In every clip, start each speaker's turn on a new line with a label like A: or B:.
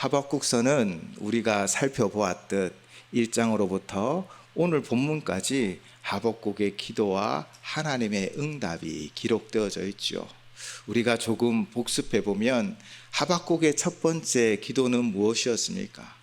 A: 하박국서는 우리가 살펴보았듯 1장으로부터 오늘 본문까지 하박국의 기도와 하나님의 응답이 기록되어져 있죠. 우리가 조금 복습해 보면 하박국의 첫 번째 기도는 무엇이었습니까?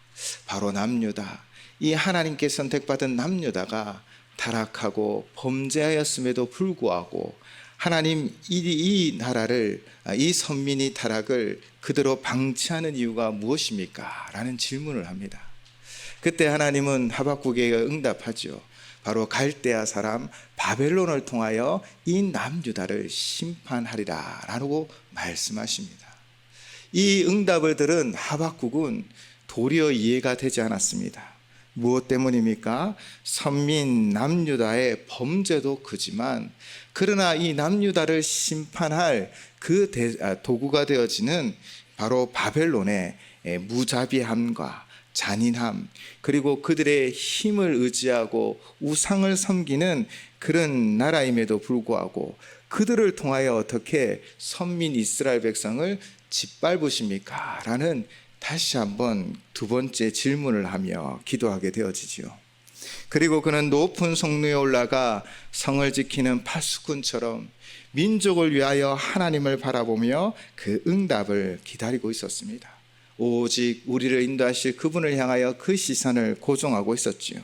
A: 바로 남유다. 이 하나님께 선택받은 남유다가 타락하고 범죄하였음에도 불구하고 하나님 이 나라를, 이 선민이 타락을 그대로 방치하는 이유가 무엇입니까? 라는 질문을 합니다. 그때 하나님은 하박국에게 응답하죠. 바로 갈대아 사람 바벨론을 통하여 이 남유다를 심판하리라 라고 말씀하십니다. 이 응답을 들은 하박국은 도리어 이해가 되지 않았습니다. 무엇 때문입니까? 선민 남유다의 범죄도 크지만 그러나 이 남유다를 심판할 그 도구가 되어지는 바로 바벨론의 무자비함과 잔인함, 그리고 그들의 힘을 의지하고 우상을 섬기는 그런 나라임에도 불구하고 그들을 통하여 어떻게 선민 이스라엘 백성을 짓밟으십니까? 라는 다시 한번 두 번째 질문을 하며 기도하게 되어지죠. 그리고 그는 높은 성루에 올라가 성을 지키는 파수꾼처럼 민족을 위하여 하나님을 바라보며 그 응답을 기다리고 있었습니다. 오직 우리를 인도하실 그분을 향하여 그 시선을 고정하고 있었지요.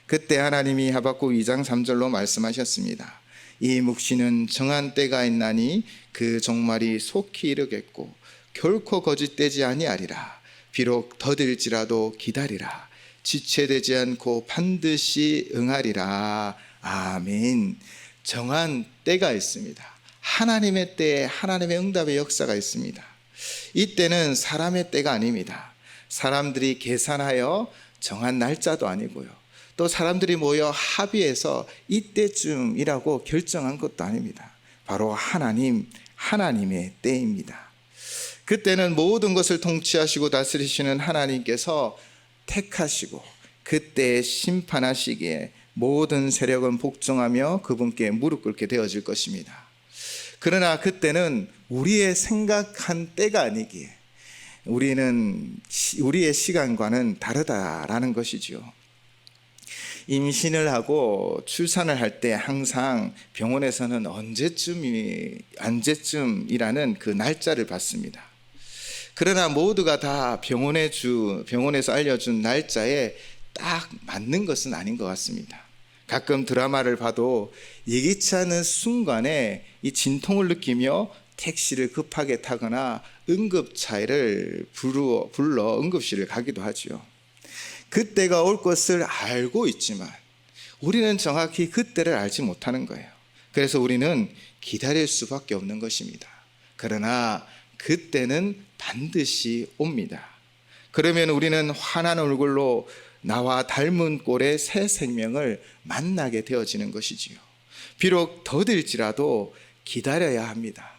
A: 그때 하나님이 하박국 2장 3절로 말씀하셨습니다. 이 묵시는 정한 때가 있나니 그 종말이 속히 이르겠고 결코 거짓되지 아니하리라. 비록 더딜지라도 기다리라. 지체되지 않고 반드시 응하리라. 아멘. 정한 때가 있습니다. 하나님의 때에 하나님의 응답의 역사가 있습니다. 이 때는 사람의 때가 아닙니다. 사람들이 계산하여 정한 날짜도 아니고요. 또 사람들이 모여 합의해서 이때쯤이라고 결정한 것도 아닙니다. 바로 하나님의 때입니다. 그때는 모든 것을 통치하시고 다스리시는 하나님께서 택하시고 그때 심판하시기에 모든 세력은 복종하며 그분께 무릎 꿇게 되어질 것입니다. 그러나 그때는 우리의 생각한 때가 아니기에 우리의 시간과는 다르다라는 것이죠. 임신을 하고 출산을 할 때 항상 병원에서는 언제쯤이라는 그 날짜를 받습니다. 그러나 모두가 다 병원에서 알려준 날짜에 딱 맞는 것은 아닌 것 같습니다. 가끔 드라마를 봐도 예기치 않은 순간에 이 진통을 느끼며 택시를 급하게 타거나 응급차를 불러 응급실을 가기도 하죠. 그때가 올 것을 알고 있지만 우리는 정확히 그때를 알지 못하는 거예요. 그래서 우리는 기다릴 수밖에 없는 것입니다. 그러나 그때는 반드시 옵니다. 그러면 우리는 환한 얼굴로 나와 닮은 꼴의 새 생명을 만나게 되어지는 것이지요. 비록 더딜지라도 기다려야 합니다.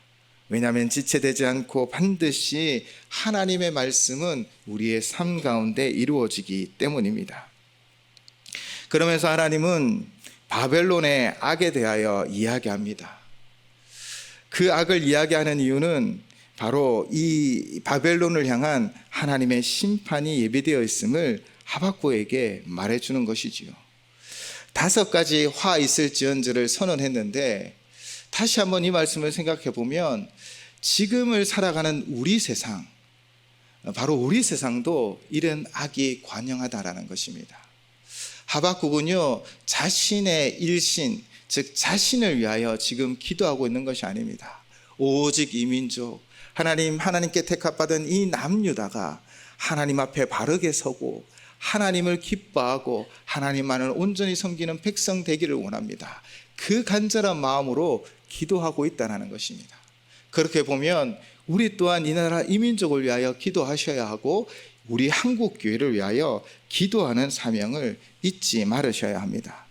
A: 왜냐하면 지체되지 않고 반드시 하나님의 말씀은 우리의 삶 가운데 이루어지기 때문입니다. 그러면서 하나님은 바벨론의 악에 대하여 이야기합니다. 그 악을 이야기하는 이유는 바로 이 바벨론을 향한 하나님의 심판이 예비되어 있음을 하박국에게 말해주는 것이지요. 5가지 화 있을지언저를 선언했는데 다시 한번 이 말씀을 생각해 보면 지금을 살아가는 우리 세상, 바로 우리 세상도 이런 악이 관영하다라는 것입니다. 하박국은요, 자신의 일신, 즉 자신을 위하여 지금 기도하고 있는 것이 아닙니다. 오직 이 민족, 하나님께 택합받은 이 남유다가 하나님 앞에 바르게 서고 하나님을 기뻐하고 하나님만을 온전히 섬기는 백성 되기를 원합니다. 그 간절한 마음으로 기도하고 있다는 것입니다. 그렇게 보면 우리 또한 이 나라 이 민족을 위하여 기도하셔야 하고 우리 한국 교회를 위하여 기도하는 사명을 잊지 말으셔야 합니다.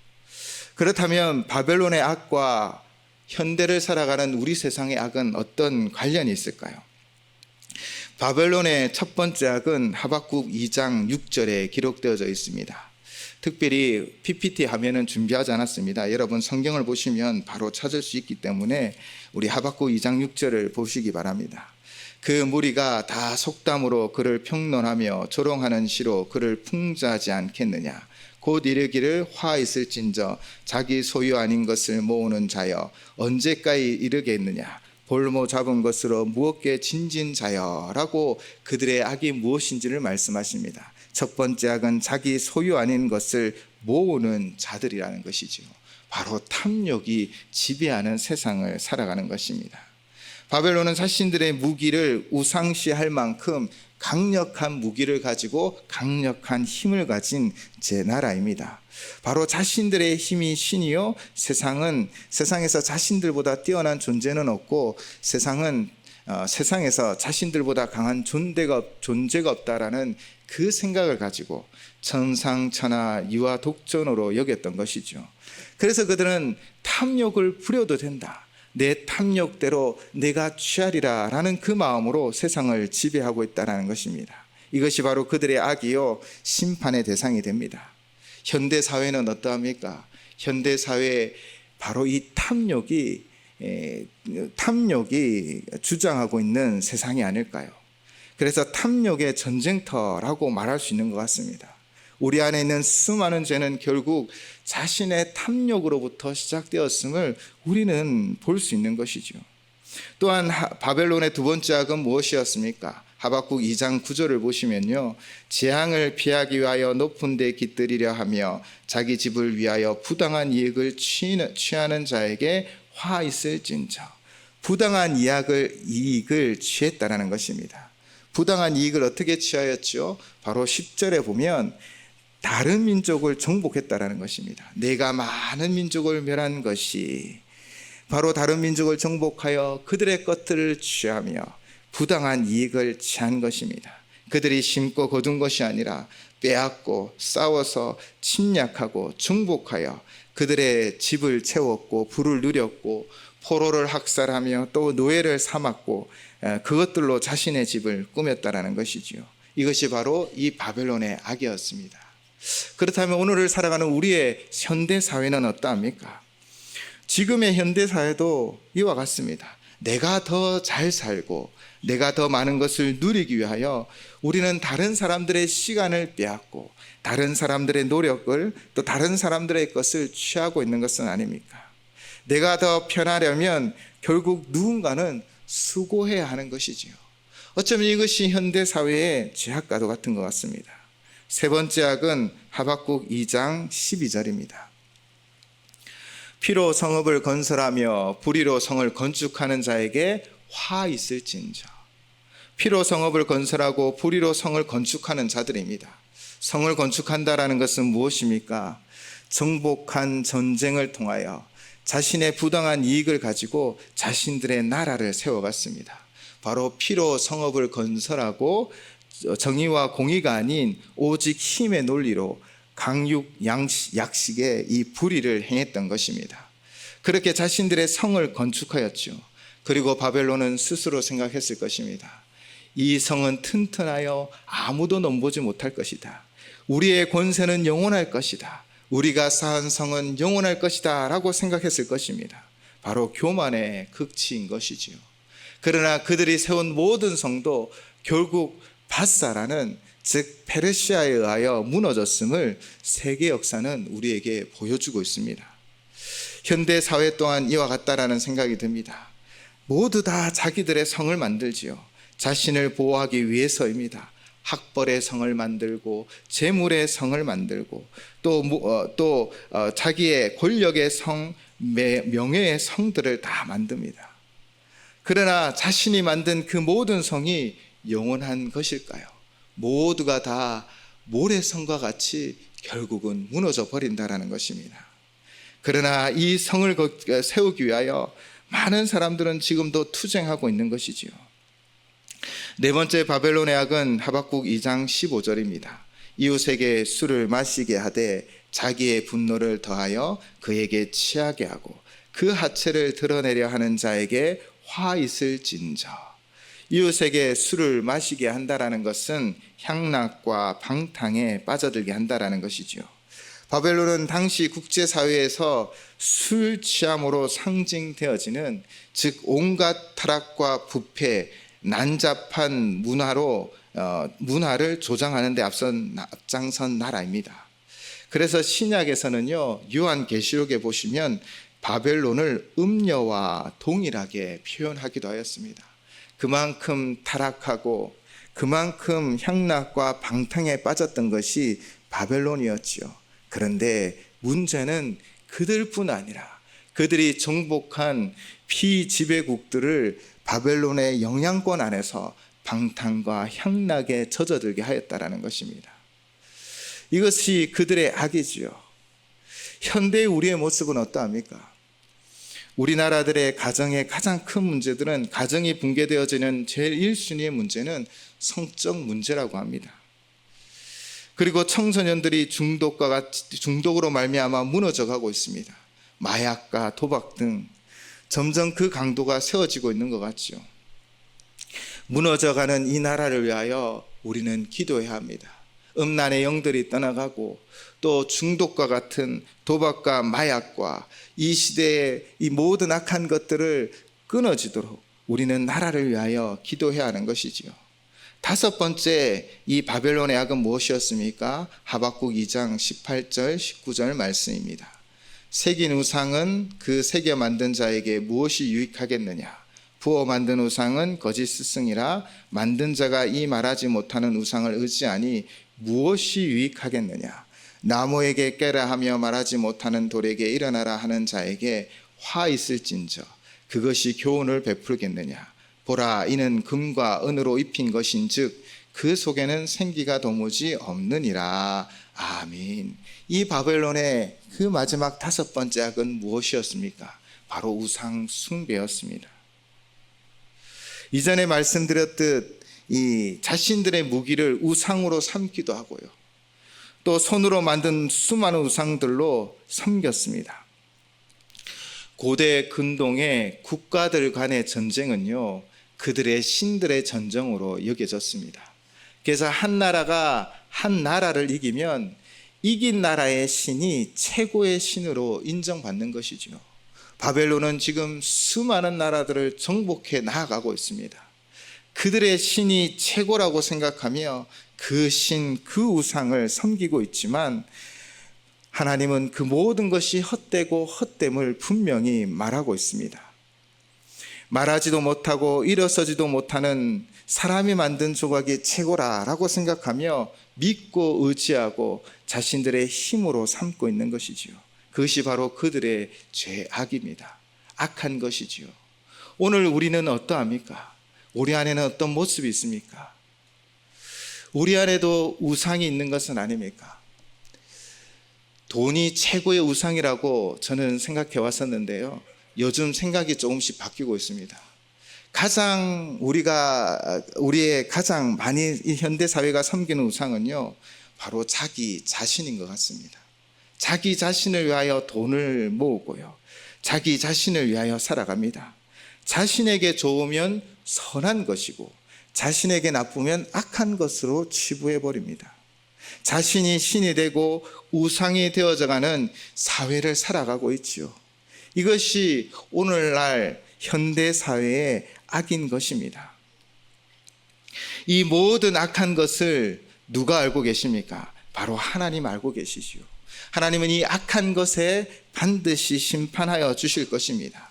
A: 그렇다면 바벨론의 악과 현대를 살아가는 우리 세상의 악은 어떤 관련이 있을까요? 바벨론의 첫 번째 악은 하박국 2장 6절에 기록되어져 있습니다. 특별히 PPT 화면은 준비하지 않았습니다. 여러분 성경을 보시면 바로 찾을 수 있기 때문에 우리 하박국 2장 6절을 보시기 바랍니다. 그 무리가 다 속담으로 그를 평론하며 조롱하는 시로 그를 풍자하지 않겠느냐. 곧 이르기를 화 있을진저 자기 소유 아닌 것을 모으는 자여 언제까지 이르겠느냐. 볼모 잡은 것으로 무엇게 진진 자여라고 그들의 악이 무엇인지를 말씀하십니다. 첫 번째 악은 자기 소유 아닌 것을 모으는 자들이라는 것이지요. 바로 탐욕이 지배하는 세상을 살아가는 것입니다. 바벨론은 자신들의 무기를 우상시할 만큼 강력한 무기를 가지고 강력한 힘을 가진 제나라입니다. 바로 자신들의 힘이 신이요, 세상에서 자신들보다 뛰어난 존재는 없고 세상에서 자신들보다 강한 존재가 없다라는 그 생각을 가지고 천상천하 유아 독존으로 여겼던 것이죠. 그래서 그들은 탐욕을 부려도 된다, 내 탐욕대로 내가 취하리라 라는 그 마음으로 세상을 지배하고 있다는 것입니다. 이것이 바로 그들의 악이요, 심판의 대상이 됩니다. 현대사회는 어떠합니까? 현대사회에 바로 이 탐욕이 주장하고 있는 세상이 아닐까요? 그래서 탐욕의 전쟁터라고 말할 수 있는 것 같습니다. 우리 안에 있는 수많은 죄는 결국 자신의 탐욕으로부터 시작되었음을 우리는 볼 수 있는 것이죠. 또한 바벨론의 두 번째 악은 무엇이었습니까? 하박국 2장 9절을 보시면요, 재앙을 피하기 위하여 높은 데 깃들이려 하며 자기 집을 위하여 부당한 이익을 취하는 자에게 화 있을진저. 부당한 이익을 취했다라는 것입니다. 부당한 이익을 어떻게 취하였죠? 바로 10절에 보면 다른 민족을 정복했다라는 것입니다. 내가 많은 민족을 멸한 것이 바로 다른 민족을 정복하여 그들의 것들을 취하며 부당한 이익을 취한 것입니다. 그들이 심고 거둔 것이 아니라 빼앗고 싸워서 침략하고 정복하여 그들의 집을 채웠고 부를 누렸고 포로를 학살하며 또 노예를 삼았고 그것들로 자신의 집을 꾸몄다라는 것이지요. 이것이 바로 이 바벨론의 악이었습니다. 그렇다면 오늘을 살아가는 우리의 현대사회는 어떠합니까? 지금의 현대사회도 이와 같습니다. 내가 더 잘 살고 내가 더 많은 것을 누리기 위하여 우리는 다른 사람들의 시간을 빼앗고 다른 사람들의 노력을 또 다른 사람들의 것을 취하고 있는 것은 아닙니까? 내가 더 편하려면 결국 누군가는 수고해야 하는 것이지요. 어쩌면 이것이 현대사회의 죄악과도 같은 것 같습니다. 세 번째 악은 하박국 2장 12절입니다. 피로 성읍을 건설하며 불의로 성을 건축하는 자에게 화 있을진저. 피로 성읍을 건설하고 불의로 성을 건축하는 자들입니다. 성을 건축한다라는 것은 무엇입니까? 정복한 전쟁을 통하여 자신의 부당한 이익을 가지고 자신들의 나라를 세워갔습니다. 바로 피로 성읍을 건설하고 정의와 공의가 아닌 오직 힘의 논리로 강육 약식의 이 불의를 행했던 것입니다. 그렇게 자신들의 성을 건축하였죠. 그리고 바벨론은 스스로 생각했을 것입니다. 이 성은 튼튼하여 아무도 넘보지 못할 것이다. 우리의 권세는 영원할 것이다. 우리가 쌓은 성은 영원할 것이다 라고 생각했을 것입니다. 바로 교만의 극치인 것이지요. 그러나 그들이 세운 모든 성도 결국 바사라는 즉 페르시아에 의하여 무너졌음을 세계 역사는 우리에게 보여주고 있습니다. 현대 사회 또한 이와 같다라는 생각이 듭니다. 모두 다 자기들의 성을 만들지요. 자신을 보호하기 위해서입니다. 학벌의 성을 만들고 재물의 성을 만들고 또 자기의 권력의 성, 명예의 성들을 다 만듭니다. 그러나 자신이 만든 그 모든 성이 영원한 것일까요? 모두가 다 모래성과 같이 결국은 무너져 버린다라는 것입니다. 그러나 이 성을 세우기 위하여 많은 사람들은 지금도 투쟁하고 있는 것이지요. 네 번째 바벨론의 악은 하박국 2장 15절입니다. 이웃에게 술을 마시게 하되 자기의 분노를 더하여 그에게 취하게 하고 그 하체를 드러내려 하는 자에게 화 있을진저. 이웃에게 술을 마시게 한다라는 것은 향락과 방탕에 빠져들게 한다라는 것이지요. 바벨론은 당시 국제사회에서 술 취함으로 상징되어지는 즉 온갖 타락과 부패, 난잡한 문화를 조장하는 데 앞장선 나라입니다. 그래서 신약에서는요, 요한계시록에 보시면 바벨론을 음녀와 동일하게 표현하기도 하였습니다. 그만큼 타락하고 그만큼 향락과 방탕에 빠졌던 것이 바벨론이었지요. 그런데 문제는 그들뿐 아니라 그들이 정복한 피지배국들을 바벨론의 영향권 안에서 방탕과 향락에 젖어들게 하였다라는 것입니다. 이것이 그들의 악이지요. 현대의 우리의 모습은 어떠합니까? 우리나라들의 가정의 가장 큰 문제들은, 가정이 붕괴되어지는 제일 1순위의 문제는 성적 문제라고 합니다. 그리고 청소년들이 중독으로 말미암아 무너져가고 있습니다. 마약과 도박 등 점점 그 강도가 세워지고 있는 것 같죠. 무너져가는 이 나라를 위하여 우리는 기도해야 합니다. 음란의 영들이 떠나가고 또 중독과 같은 도박과 마약과 이 시대의 이 모든 악한 것들을 끊어지도록 우리는 나라를 위하여 기도해야 하는 것이지요. 다섯 번째, 이 바벨론의 악은 무엇이었습니까? 하박국 2장 18절 19절 말씀입니다. 새긴 우상은 그 새겨 만든 자에게 무엇이 유익하겠느냐? 부어 만든 우상은 거짓 스승이라 만든 자가 이 말하지 못하는 우상을 의지하니 무엇이 유익하겠느냐? 나무에게 깨라 하며 말하지 못하는 돌에게 일어나라 하는 자에게 화 있을진저 그것이 교훈을 베풀겠느냐? 보라, 이는 금과 은으로 입힌 것인즉 그 속에는 생기가 도무지 없느니라. 아멘. 이 바벨론의 그 마지막 다섯 번째 악은 무엇이었습니까? 바로 우상 숭배였습니다. 이전에 말씀드렸듯 이 자신들의 무기를 우상으로 삼기도 하고요, 또 손으로 만든 수많은 우상들로 섬겼습니다. 고대 근동의 국가들 간의 전쟁은요, 그들의 신들의 전쟁으로 여겨졌습니다. 그래서 한 나라가 한 나라를 이기면 이긴 나라의 신이 최고의 신으로 인정받는 것이죠. 바벨론은 지금 수많은 나라들을 정복해 나아가고 있습니다. 그들의 신이 최고라고 생각하며 그 신, 그 우상을 섬기고 있지만 하나님은 그 모든 것이 헛되고 헛됨을 분명히 말하고 있습니다. 말하지도 못하고 일어서지도 못하는 사람이 만든 조각이 최고라라고 생각하며 믿고 의지하고 자신들의 힘으로 삼고 있는 것이지요. 그것이 바로 그들의 죄악입니다. 악한 것이지요. 오늘 우리는 어떠합니까? 우리 안에는 어떤 모습이 있습니까? 우리 안에도 우상이 있는 것은 아닙니까? 돈이 최고의 우상이라고 저는 생각해 왔었는데요, 요즘 생각이 조금씩 바뀌고 있습니다. 우리의 가장 많이 이 현대 사회가 섬기는 우상은요, 바로 자기 자신인 것 같습니다. 자기 자신을 위하여 돈을 모으고요, 자기 자신을 위하여 살아갑니다. 자신에게 좋으면 선한 것이고 자신에게 나쁘면 악한 것으로 치부해 버립니다. 자신이 신이 되고 우상이 되어져가는 사회를 살아가고 있지요. 이것이 오늘날 현대 사회의 악인 것입니다. 이 모든 악한 것을 누가 알고 계십니까? 바로 하나님 알고 계시지요. 하나님은 이 악한 것에 반드시 심판하여 주실 것입니다.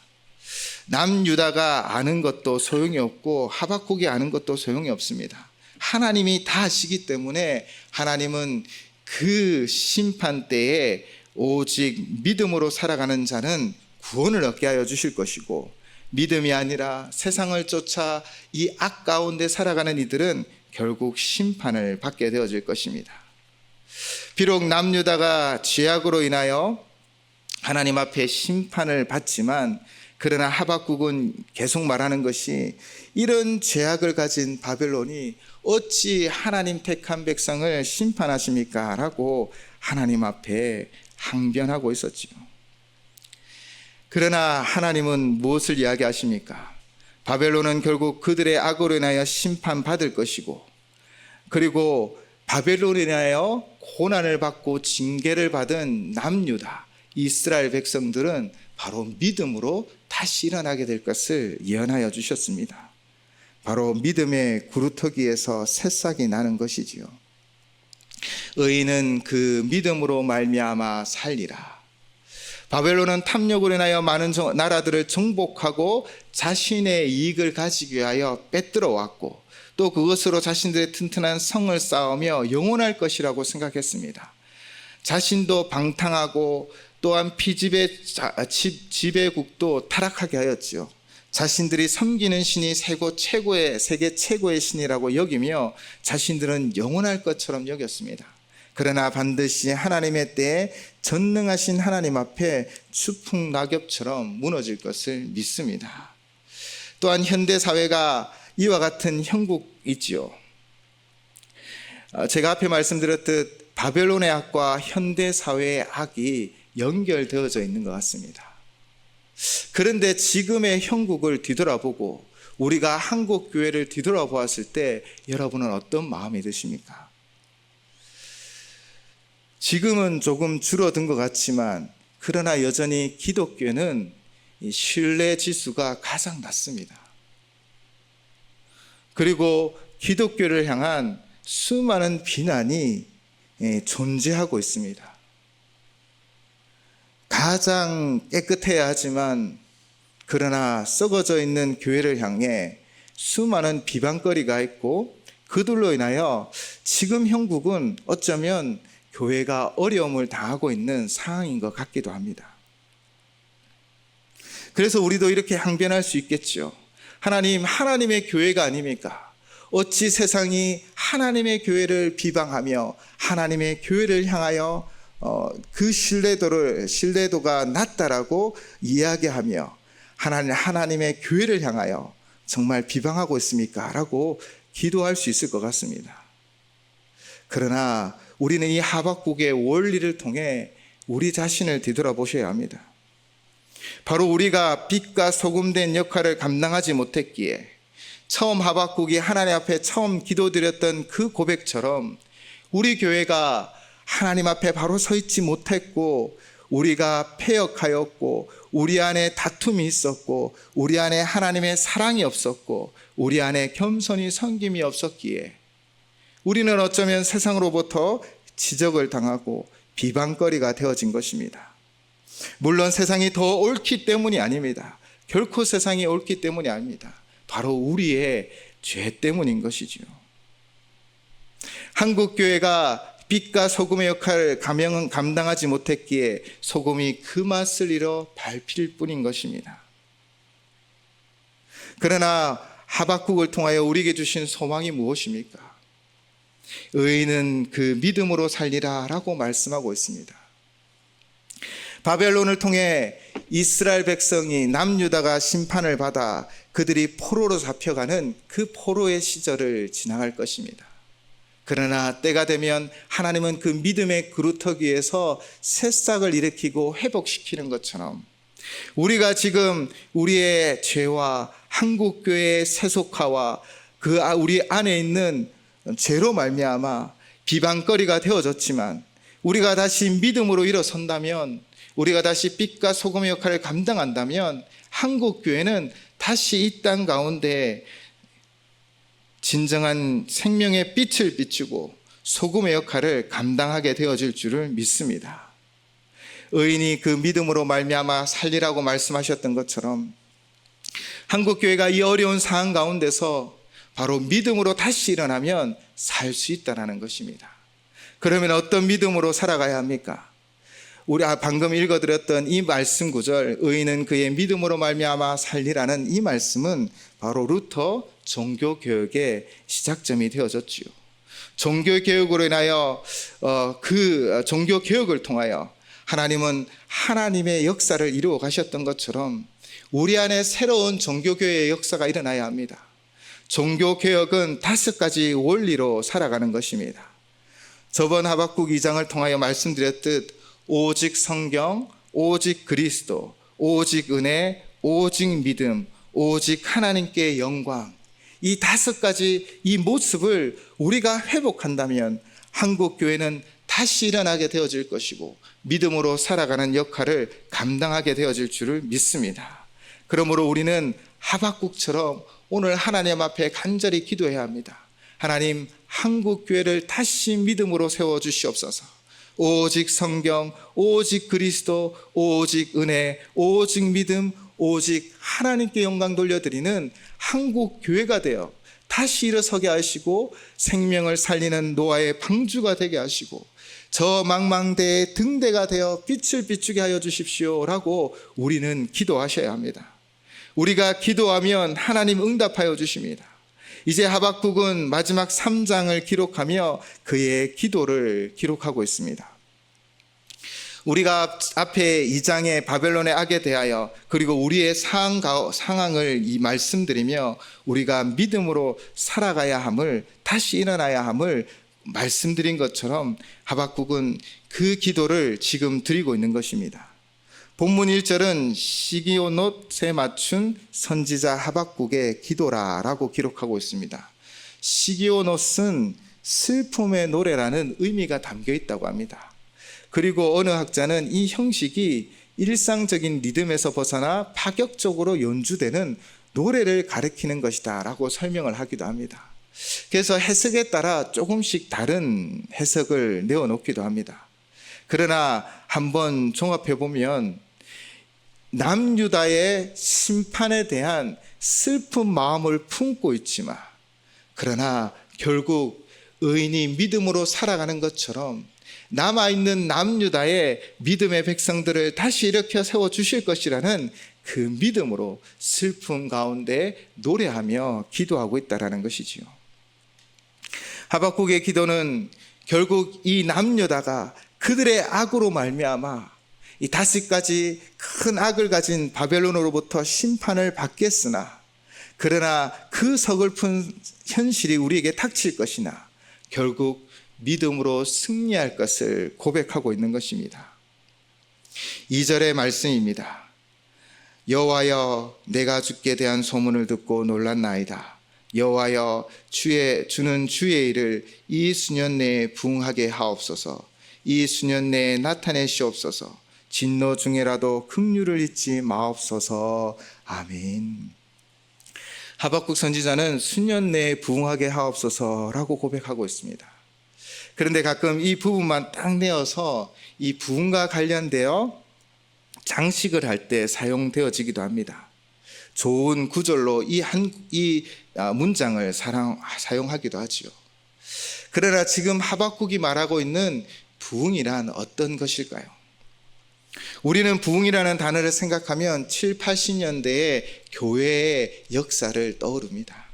A: 남유다가 아는 것도 소용이 없고 하박국이 아는 것도 소용이 없습니다. 하나님이 다 아시기 때문에 하나님은 그 심판 때에 오직 믿음으로 살아가는 자는 구원을 얻게 하여 주실 것이고, 믿음이 아니라 세상을 쫓아 이 악 가운데 살아가는 이들은 결국 심판을 받게 되어질 것입니다. 비록 남유다가 죄악으로 인하여 하나님 앞에 심판을 받지만, 그러나 하박국은 계속 말하는 것이, 이런 죄악을 가진 바벨론이 어찌 하나님 택한 백성을 심판하십니까? 라고 하나님 앞에 항변하고 있었지요. 그러나 하나님은 무엇을 이야기하십니까? 바벨론은 결국 그들의 악으로 인하여 심판받을 것이고, 그리고 바벨론에 인하여 고난을 받고 징계를 받은 남유다, 이스라엘 백성들은 바로 믿음으로 다시 일어나게 될 것을 예언하여 주셨습니다. 바로 믿음의 구루터기에서 새싹이 나는 것이지요. 의인은 그 믿음으로 말미암아 살리라. 바벨론은 탐욕으로 인하여 많은 나라들을 정복하고 자신의 이익을 가지기 위하여 빼들어 왔고, 또 그것으로 자신들의 튼튼한 성을 쌓으며 영원할 것이라고 생각했습니다. 자신도 방탕하고 또한 지배국도 타락하게 하였지요. 자신들이 섬기는 신이 세계 최고의 신이라고 여기며 자신들은 영원할 것처럼 여겼습니다. 그러나 반드시 하나님의 때에 전능하신 하나님 앞에 추풍낙엽처럼 무너질 것을 믿습니다. 또한 현대 사회가 이와 같은 형국이지요. 제가 앞에 말씀드렸듯 바벨론의 악과 현대 사회의 악이 연결되어져 있는 것 같습니다. 그런데 지금의 형국을 뒤돌아보고 우리가 한국 교회를 뒤돌아보았을 때 여러분은 어떤 마음이 드십니까? 지금은 조금 줄어든 것 같지만 그러나 여전히 기독교는 신뢰 지수가 가장 낮습니다. 그리고 기독교를 향한 수많은 비난이 존재하고 있습니다. 가장 깨끗해야 하지만 그러나 썩어져 있는 교회를 향해 수많은 비방거리가 있고, 그들로 인하여 지금 형국은 어쩌면 교회가 어려움을 당하고 있는 상황인 것 같기도 합니다. 그래서 우리도 이렇게 항변할 수 있겠죠. 하나님의 교회가 아닙니까? 어찌 세상이 하나님의 교회를 비방하며 하나님의 교회를 향하여 그 신뢰도가 낮다라고 이야기하며 하나님의 교회를 향하여 정말 비방하고 있습니까? 라고 기도할 수 있을 것 같습니다. 그러나 우리는 이 하박국의 원리를 통해 우리 자신을 뒤돌아보셔야 합니다. 바로 우리가 빛과 소금된 역할을 감당하지 못했기에 처음 하박국이 하나님 앞에 처음 기도드렸던 그 고백처럼 우리 교회가 하나님 앞에 바로 서 있지 못했고, 우리가 패역하였고, 우리 안에 다툼이 있었고, 우리 안에 하나님의 사랑이 없었고, 우리 안에 겸손히 섬김이 없었기에 우리는 어쩌면 세상으로부터 지적을 당하고 비방거리가 되어진 것입니다. 물론 세상이 더 옳기 때문이 아닙니다. 결코 세상이 옳기 때문이 아닙니다. 바로 우리의 죄 때문인 것이지요. 한국교회가 빛과 소금의 역할을 감당하지 못했기에 소금이 그 맛을 잃어 밟힐 뿐인 것입니다. 그러나 하박국을 통하여 우리에게 주신 소망이 무엇입니까? 의인은 그 믿음으로 살리라 라고 말씀하고 있습니다. 바벨론을 통해 이스라엘 백성이 남유다가 심판을 받아 그들이 포로로 잡혀가는 그 포로의 시절을 지나갈 것입니다. 그러나 때가 되면 하나님은 그 믿음의 그루터기에서 새싹을 일으키고 회복시키는 것처럼 우리가 지금 우리의 죄와 한국교회의 세속화와 우리 안에 있는 죄로 말미암아 비방거리가 되어졌지만 우리가 다시 믿음으로 일어선다면, 우리가 다시 빛과 소금의 역할을 감당한다면 한국교회는 다시 이 땅 가운데 진정한 생명의 빛을 비추고 소금의 역할을 감당하게 되어질 줄을 믿습니다. 의인이 그 믿음으로 말미암아 살리라고 말씀하셨던 것처럼 한국교회가 이 어려운 상황 가운데서 바로 믿음으로 다시 일어나면 살 수 있다는 것입니다. 그러면 어떤 믿음으로 살아가야 합니까? 우리 방금 읽어드렸던 이 말씀 구절, 의인은 그의 믿음으로 말미암아 살리라는 이 말씀은 바로 루터 종교개혁의 시작점이 되어졌지요. 종교개혁으로 인하여 그 종교개혁을 통하여 하나님은 하나님의 역사를 이루어 가셨던 것처럼 우리 안에 새로운 종교개혁의 역사가 일어나야 합니다. 종교개혁은 5가지 원리로 살아가는 것입니다. 저번 하박국 2장을 통하여 말씀드렸듯 오직 성경, 오직 그리스도, 오직 은혜, 오직 믿음, 오직 하나님께 영광, 이 5가지 이 모습을 우리가 회복한다면 한국교회는 다시 일어나게 되어질 것이고 믿음으로 살아가는 역할을 감당하게 되어질 줄을 믿습니다. 그러므로 우리는 하박국처럼 오늘 하나님 앞에 간절히 기도해야 합니다. 하나님, 한국 교회를 다시 믿음으로 세워주시옵소서. 오직 성경, 오직 그리스도, 오직 은혜, 오직 믿음, 오직 하나님께 영광 돌려드리는 한국 교회가 되어 다시 일어서게 하시고 생명을 살리는 노아의 방주가 되게 하시고 저 망망대의 등대가 되어 빛을 비추게 하여 주십시오라고 우리는 기도하셔야 합니다. 우리가 기도하면 하나님 응답하여 주십니다. 이제 하박국은 마지막 3장을 기록하며 그의 기도를 기록하고 있습니다. 우리가 앞에 2장의 바벨론의 악에 대하여 그리고 우리의 상황을 말씀드리며 우리가 믿음으로 살아가야 함을, 다시 일어나야 함을 말씀드린 것처럼 하박국은 그 기도를 지금 드리고 있는 것입니다. 본문 1절은 시기오롯에 맞춘 선지자 하박국의 기도라라고 기록하고 있습니다. 시기오롯은 슬픔의 노래라는 의미가 담겨 있다고 합니다. 그리고 어느 학자는 이 형식이 일상적인 리듬에서 벗어나 파격적으로 연주되는 노래를 가리키는 것이다 라고 설명을 하기도 합니다. 그래서 해석에 따라 조금씩 다른 해석을 내어놓기도 합니다. 그러나 한번 종합해 보면 남유다의 심판에 대한 슬픈 마음을 품고 있지만 그러나 결국 의인이 믿음으로 살아가는 것처럼 남아있는 남유다의 믿음의 백성들을 다시 일으켜 세워주실 것이라는 그 믿음으로 슬픔 가운데 노래하며 기도하고 있다는 것이지요. 하박국의 기도는 결국 이 남유다가 그들의 악으로 말미암아 이 5가지 큰 악을 가진 바벨론으로부터 심판을 받겠으나 그러나 그 서글픈 현실이 우리에게 닥칠 것이나 결국 믿음으로 승리할 것을 고백하고 있는 것입니다. 2절의 말씀입니다. 여호와여, 내가 주께 대한 소문을 듣고 놀랐나이다. 여호와여, 주는 주의 일을 이 수년 내에 부응하게 하옵소서. 이 수년 내에 나타내시옵소서. 진노 중에라도 긍휼을 잊지 마옵소서. 아멘. 하박국 선지자는 수년 내에 부응하게 하옵소서라고 고백하고 있습니다. 그런데 가끔 이 부분만 딱 내어서 이 부흥과 관련되어 장식을 할 때 사용되어지기도 합니다. 좋은 구절로 이 문장을 사용하기도 하지요. 그러나 지금 하박국이 말하고 있는 부흥이란 어떤 것일까요? 우리는 부흥이라는 단어를 생각하면 7, 80년대의 교회의 역사를 떠오릅니다.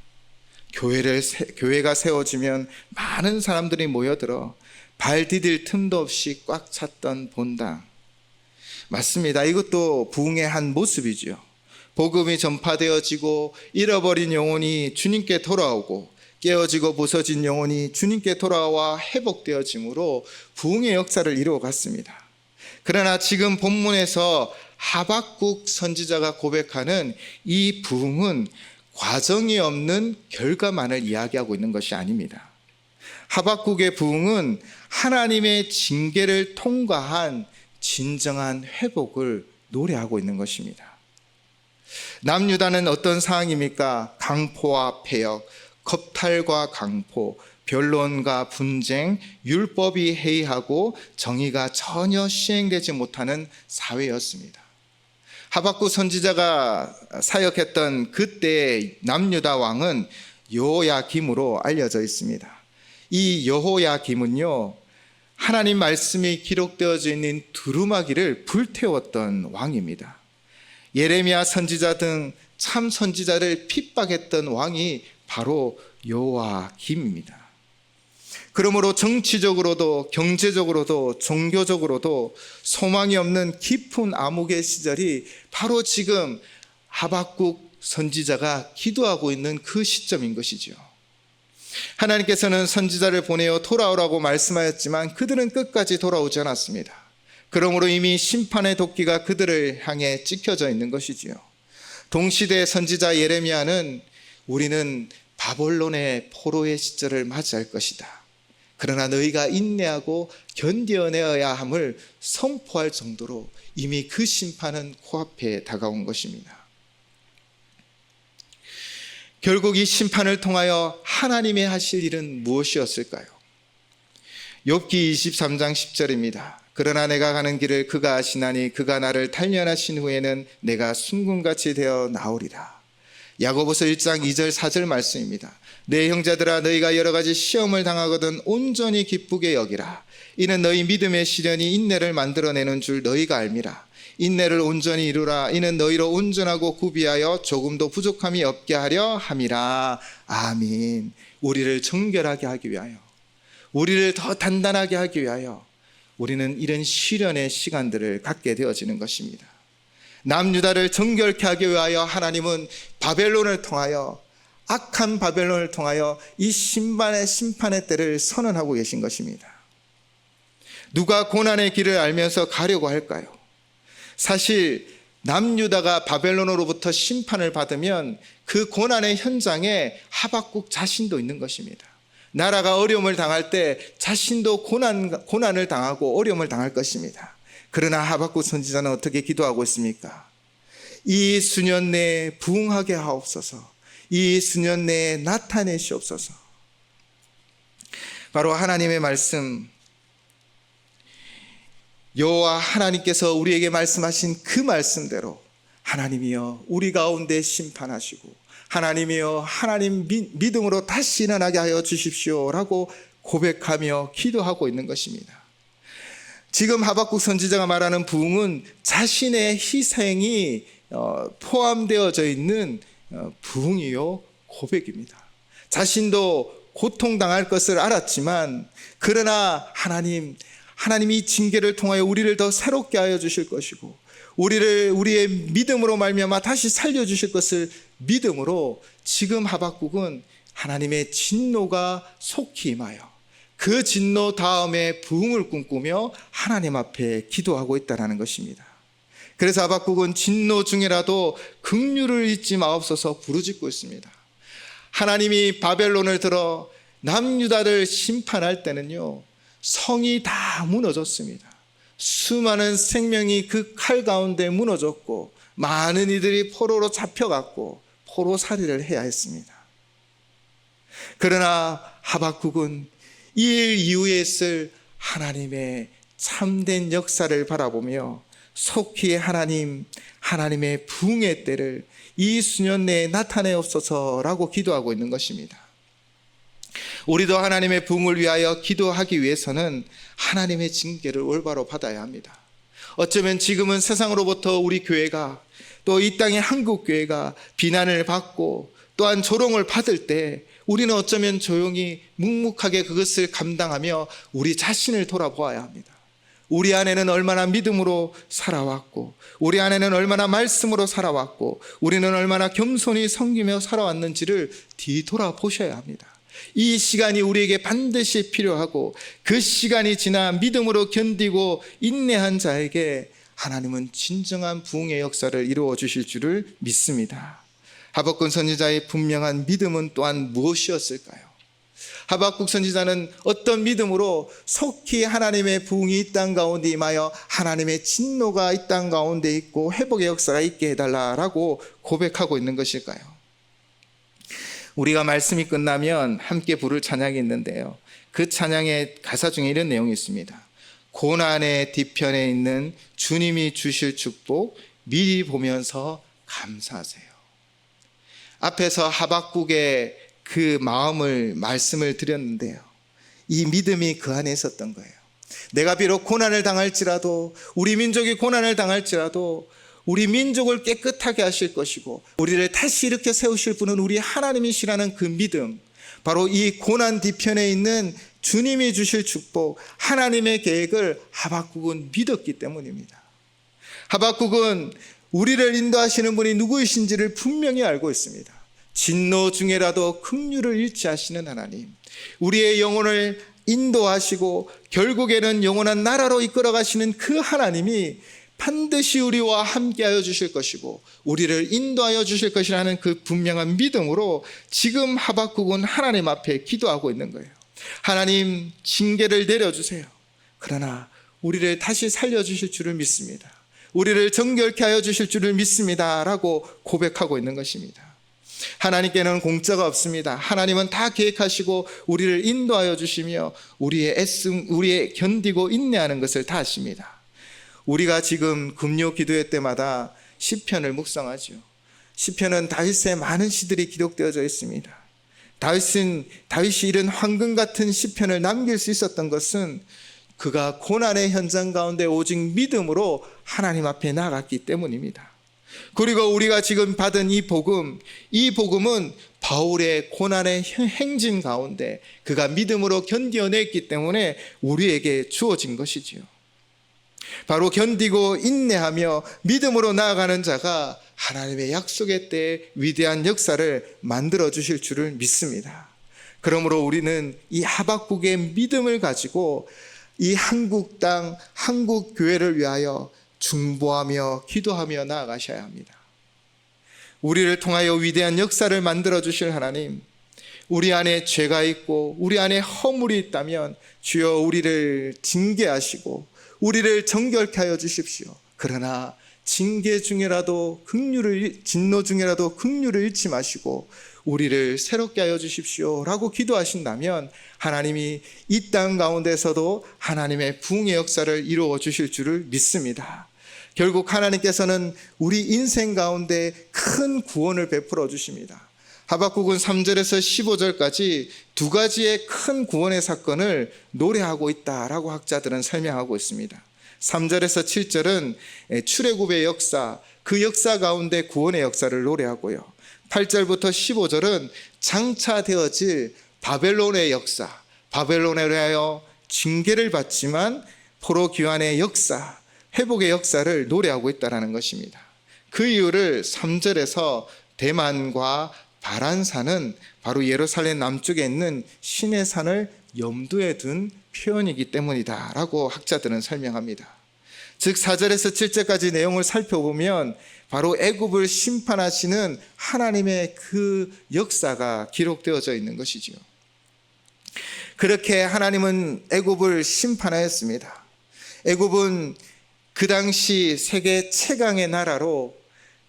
A: 교회가 세워지면 많은 사람들이 모여들어 발 디딜 틈도 없이 꽉 찼던 본당. 맞습니다. 이것도 부흥의 한 모습이죠. 복음이 전파되어지고 잃어버린 영혼이 주님께 돌아오고 깨어지고 부서진 영혼이 주님께 돌아와 회복되어짐으로 부흥의 역사를 이루어갔습니다. 그러나 지금 본문에서 하박국 선지자가 고백하는 이 부흥은 과정이 없는 결과만을 이야기하고 있는 것이 아닙니다. 하박국의 부흥은 하나님의 징계를 통과한 진정한 회복을 노래하고 있는 것입니다. 남유다는 어떤 상황입니까? 강포와 폐역, 겁탈과 강포, 변론과 분쟁, 율법이 해이하고 정의가 전혀 시행되지 못하는 사회였습니다. 하박국 선지자가 사역했던 그때의 남유다 왕은 여호야김으로 알려져 있습니다. 이 여호야김은요, 하나님 말씀이 기록되어져 있는 두루마기를 불태웠던 왕입니다. 예레미야 선지자 등 참 선지자를 핍박했던 왕이 바로 여호야김입니다. 그러므로 정치적으로도 경제적으로도 종교적으로도 소망이 없는 깊은 암흑의 시절이 바로 지금 하박국 선지자가 기도하고 있는 그 시점인 것이죠. 하나님께서는 선지자를 보내어 돌아오라고 말씀하였지만 그들은 끝까지 돌아오지 않았습니다. 그러므로 이미 심판의 도끼가 그들을 향해 찍혀져 있는 것이지요. 동시대 선지자 예레미야는 우리는 바벨론의 포로의 시절을 맞이할 것이다. 그러나 너희가 인내하고 견뎌내어야 함을 선포할 정도로 이미 그 심판은 코앞에 다가온 것입니다. 결국 이 심판을 통하여 하나님의 하실 일은 무엇이었을까요? 욥기 23장 10절입니다. 그러나 내가 가는 길을 그가 아시나니 그가 나를 단련하신 후에는 내가 순금같이 되어 나오리라. 야고보서 1장 2절 4절 말씀입니다. 내 형제들아 너희가 여러 가지 시험을 당하거든 온전히 기쁘게 여기라. 이는 너희 믿음의 시련이 인내를 만들어내는 줄 너희가 알미라. 인내를 온전히 이루라. 이는 너희로 온전하고 구비하여 조금도 부족함이 없게 하려 함이라. 아멘. 우리를 정결하게 하기 위하여, 우리를 더 단단하게 하기 위하여 우리는 이런 시련의 시간들을 갖게 되어지는 것입니다. 남유다를 정결케 하기 위하여 하나님은 바벨론을 통하여, 악한 바벨론을 통하여 이 심판의 때를 선언하고 계신 것입니다. 누가 고난의 길을 알면서 가려고 할까요? 사실 남유다가 바벨론으로부터 심판을 받으면 그 고난의 현장에 하박국 자신도 있는 것입니다. 나라가 어려움을 당할 때 자신도 고난을 당하고 어려움을 당할 것입니다. 그러나 하박국 선지자는 어떻게 기도하고 있습니까? 이 수년 내에 부흥하게 하옵소서. 이 수년 내에 나타내시옵소서. 바로 하나님의 말씀, 여호와 하나님께서 우리에게 말씀하신 그 말씀대로 하나님이여 우리 가운데 심판하시고, 하나님이여 하나님 믿음으로 다시 일어나게 하여 주십시오라고 고백하며 기도하고 있는 것입니다. 지금 하박국 선지자가 말하는 부흥은 자신의 희생이 포함되어져 있는 부흥이요 고백입니다. 자신도 고통당할 것을 알았지만, 그러나 하나님이 징계를 통하여 우리를 더 새롭게 하여 주실 것이고, 우리의 믿음으로 말미암아 다시 살려주실 것을 믿음으로 지금 하박국은 하나님의 진노가 속히 임하여 그 진노 다음에 부흥을 꿈꾸며 하나님 앞에 기도하고 있다는 것입니다. 그래서 하박국은 진노 중이라도 긍휼을 잊지 마옵소서 부르짖고 있습니다. 하나님이 바벨론을 들어 남유다를 심판할 때는요, 성이 다 무너졌습니다. 수많은 생명이 그 칼 가운데 무너졌고, 많은 이들이 포로로 잡혀갔고 포로살이를 해야 했습니다. 그러나 하박국은 이 일 이후에 있을 하나님의 참된 역사를 바라보며 속히 하나님의 부흥의 때를 이 수년 내에 나타내옵소서라고 기도하고 있는 것입니다. 우리도 하나님의 부흥을 위하여 기도하기 위해서는 하나님의 징계를 올바로 받아야 합니다. 어쩌면 지금은 세상으로부터 우리 교회가, 또 이 땅의 한국 교회가 비난을 받고 또한 조롱을 받을 때 우리는 어쩌면 조용히 묵묵하게 그것을 감당하며 우리 자신을 돌아보아야 합니다. 우리 안에는 얼마나 믿음으로 살아왔고, 우리 안에는 얼마나 말씀으로 살아왔고, 우리는 얼마나 겸손히 섬기며 살아왔는지를 뒤돌아보셔야 합니다. 이 시간이 우리에게 반드시 필요하고, 그 시간이 지나 믿음으로 견디고 인내한 자에게 하나님은 진정한 부흥의 역사를 이루어 주실 줄을 믿습니다. 하박국 선지자의 분명한 믿음은 또한 무엇이었을까요? 하박국 선지자는 어떤 믿음으로 속히 하나님의 부흥이 이 땅 가운데 임하여 하나님의 진노가 이 땅 가운데 있고 회복의 역사가 있게 해달라고 고백하고 있는 것일까요? 우리가 말씀이 끝나면 함께 부를 찬양이 있는데요, 그 찬양의 가사 중에 이런 내용이 있습니다. 고난의 뒤편에 있는 주님이 주실 축복 미리 보면서 감사하세요. 앞에서 하박국의 그 말씀을 드렸는데요, 이 믿음이 그 안에 있었던 거예요. 내가 비록 고난을 당할지라도, 우리 민족이 고난을 당할지라도 우리 민족을 깨끗하게 하실 것이고 우리를 다시 일으켜 세우실 분은 우리 하나님이시라는 그 믿음, 바로 이 고난 뒤편에 있는 주님이 주실 축복, 하나님의 계획을 하박국은 믿었기 때문입니다. 하박국은 우리를 인도하시는 분이 누구이신지를 분명히 알고 있습니다. 진노 중에라도 긍휼을 잃지 하시는 하나님, 우리의 영혼을 인도하시고 결국에는 영원한 나라로 이끌어 가시는 그 하나님이 반드시 우리와 함께하여 주실 것이고 우리를 인도하여 주실 것이라는 그 분명한 믿음으로 지금 하박국은 하나님 앞에 기도하고 있는 거예요. 하나님, 징계를 내려주세요. 그러나 우리를 다시 살려주실 줄을 믿습니다. 우리를 정결케 하여 주실 줄을 믿습니다 라고 고백하고 있는 것입니다. 하나님께는 공짜가 없습니다. 하나님은 다 계획하시고 우리를 인도하여 주시며 우리의 견디고 인내하는 것을 다 아십니다. 우리가 지금 금요 기도회 때마다 시편을 묵상하죠. 시편은 다윗의 많은 시들이 기록되어져 있습니다. 다윗이 이런 황금 같은 시편을 남길 수 있었던 것은 그가 고난의 현장 가운데 오직 믿음으로 하나님 앞에 나갔기 때문입니다. 그리고 우리가 지금 받은 이 복음은 바울의 고난의 행진 가운데 그가 믿음으로 견뎌냈기 때문에 우리에게 주어진 것이지요. 바로 견디고 인내하며 믿음으로 나아가는 자가 하나님의 약속의 때에 위대한 역사를 만들어 주실 줄을 믿습니다. 그러므로 우리는 이 하박국의 믿음을 가지고 이 한국 땅, 한국 교회를 위하여 중보하며 기도하며 나아가셔야 합니다. 우리를 통하여 위대한 역사를 만들어 주실 하나님, 우리 안에 죄가 있고 우리 안에 허물이 있다면 주여 우리를 징계하시고 우리를 정결케 하여 주십시오. 그러나 징계 중에라도 진노 중에라도 긍휼을 잃지 마시고 우리를 새롭게 하여 주십시오 라고 기도하신다면 하나님이 이 땅 가운데서도 하나님의 부흥의 역사를 이루어 주실 줄을 믿습니다. 결국 하나님께서는 우리 인생 가운데 큰 구원을 베풀어 주십니다. 하박국은 3절에서 15절까지 두 가지의 큰 구원의 사건을 노래하고 있다라고 학자들은 설명하고 있습니다. 3절에서 7절은 출애굽의 역사, 그 역사 가운데 구원의 역사를 노래하고요. 8절부터 15절은 장차 되어질 바벨론의 역사, 바벨론에 대하여 징계를 받지만 포로 귀환의 역사, 회복의 역사를 노래하고 있다는 것입니다. 그 이유를 3절에서 대만과 바란산은 바로 예루살렘 남쪽에 있는 신의 산을 염두에 둔 표현이기 때문이다 라고 학자들은 설명합니다. 즉 4절에서 7절까지 내용을 살펴보면 바로 애굽을 심판하시는 하나님의 그 역사가 기록되어져 있는 것이지요. 그렇게 하나님은 애굽을 심판하였습니다. 애굽은 그 당시 세계 최강의 나라로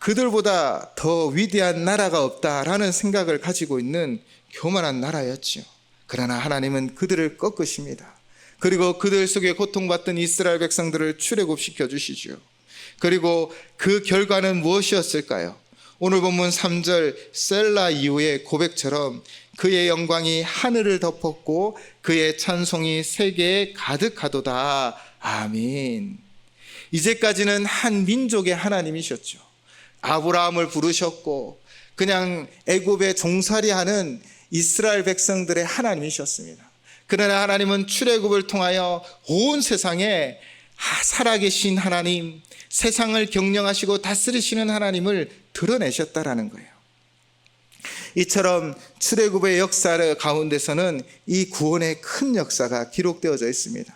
A: 그들보다 더 위대한 나라가 없다라는 생각을 가지고 있는 교만한 나라였지요. 그러나 하나님은 그들을 꺾으십니다. 그리고 그들 속에 고통받던 이스라엘 백성들을 출애굽시켜 주시죠. 그리고 그 결과는 무엇이었을까요? 오늘 본문 3절 셀라 이후의 고백처럼 그의 영광이 하늘을 덮었고 그의 찬송이 세계에 가득하도다. 아멘. 이제까지는 한 민족의 하나님이셨죠. 아브라함을 부르셨고 그냥 애굽에 종살이하는 이스라엘 백성들의 하나님이셨습니다. 그러나 하나님은 출애굽을 통하여 온 세상에 살아계신 하나님, 세상을 경영하시고 다스리시는 하나님을 드러내셨다라는 거예요. 이처럼 출애굽의 역사 가운데서는 이 구원의 큰 역사가 기록되어져 있습니다.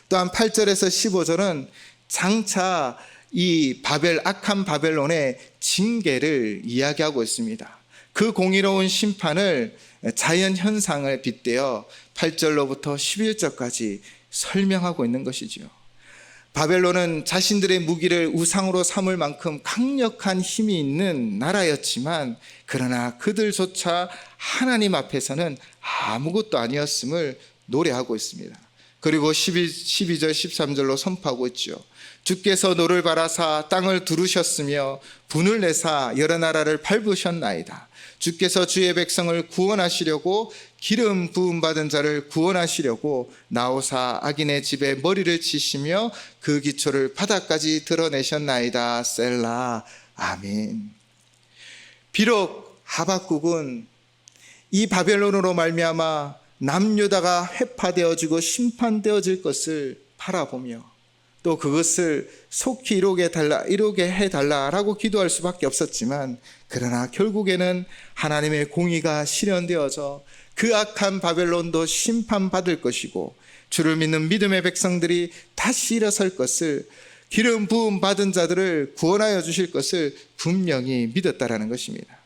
A: 또한 8절에서 15절은 장차 이 악한 바벨론의 징계를 이야기하고 있습니다. 그 공의로운 심판을 자연 현상을 빗대어 8절로부터 11절까지 설명하고 있는 것이지요. 바벨론은 자신들의 무기를 우상으로 삼을 만큼 강력한 힘이 있는 나라였지만 그러나 그들조차 하나님 앞에서는 아무것도 아니었음을 노래하고 있습니다. 그리고 12절 13절로 선포하고 있죠. 주께서 노를 바라사 땅을 두르셨으며 분을 내사 여러 나라를 밟으셨나이다. 주께서 주의 백성을 구원하시려고 기름 부음 받은 자를 구원하시려고 나오사 악인의 집에 머리를 치시며 그 기초를 바닥까지 드러내셨나이다. 셀라. 아멘. 비록 하박국은 이 바벨론으로 말미암아 남유다가 회파되어지고 심판되어질 것을 바라보며 또 그것을 속히 이루게 해달라라고 기도할 수밖에 없었지만 그러나 결국에는 하나님의 공의가 실현되어서 그 악한 바벨론도 심판받을 것이고 주를 믿는 믿음의 백성들이 다시 일어설 것을, 기름 부음 받은 자들을 구원하여 주실 것을 분명히 믿었다라는 것입니다.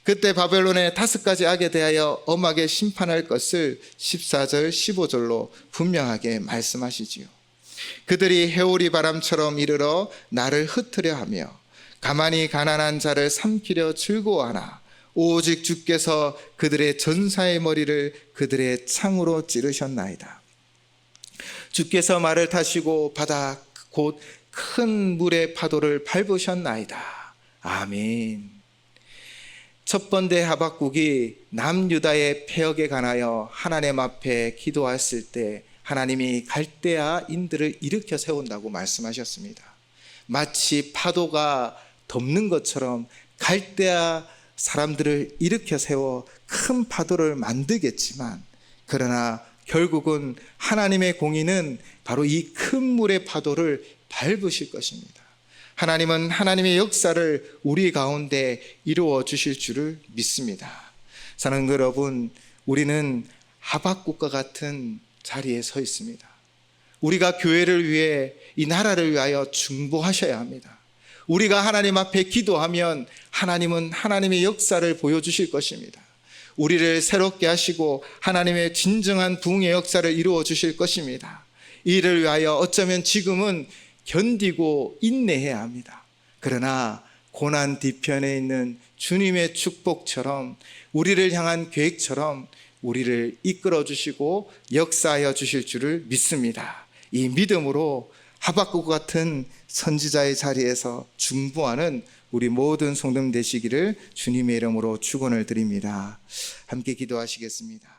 A: 그때 바벨론의 5가지 악에 대하여 엄하게 심판할 것을 14절 15절로 분명하게 말씀하시지요. 그들이 해오리 바람처럼 이르러 나를 흩으려 하며 가만히 가난한 자를 삼키려 즐거워하나 오직 주께서 그들의 전사의 머리를 그들의 창으로 찌르셨나이다. 주께서 말을 타시고 바다 곧 큰 물의 파도를 밟으셨나이다. 아멘. 첫 번째 하박국이 남유다의 폐역에 관하여 하나님 앞에 기도했을 때 하나님이 갈대아인들을 일으켜 세운다고 말씀하셨습니다. 마치 파도가 덮는 것처럼 갈대아 사람들을 일으켜 세워 큰 파도를 만들겠지만, 그러나 결국은 하나님의 공의는 바로 이 큰 물의 파도를 밟으실 것입니다. 하나님은 하나님의 역사를 우리 가운데 이루어 주실 줄을 믿습니다. 사랑하는 여러분, 우리는 하박국과 같은 자리에 서 있습니다. 우리가 교회를 위해, 이 나라를 위하여 중보하셔야 합니다. 우리가 하나님 앞에 기도하면 하나님은 하나님의 역사를 보여주실 것입니다. 우리를 새롭게 하시고 하나님의 진정한 부흥의 역사를 이루어 주실 것입니다. 이를 위하여 어쩌면 지금은 견디고 인내해야 합니다. 그러나 고난 뒤편에 있는 주님의 축복처럼, 우리를 향한 계획처럼 우리를 이끌어 주시고 역사하여 주실 줄을 믿습니다. 이 믿음으로 하박국 같은 선지자의 자리에서 중보하는 우리 모든 성도님 되시기를 주님의 이름으로 축원을 드립니다. 함께 기도하시겠습니다.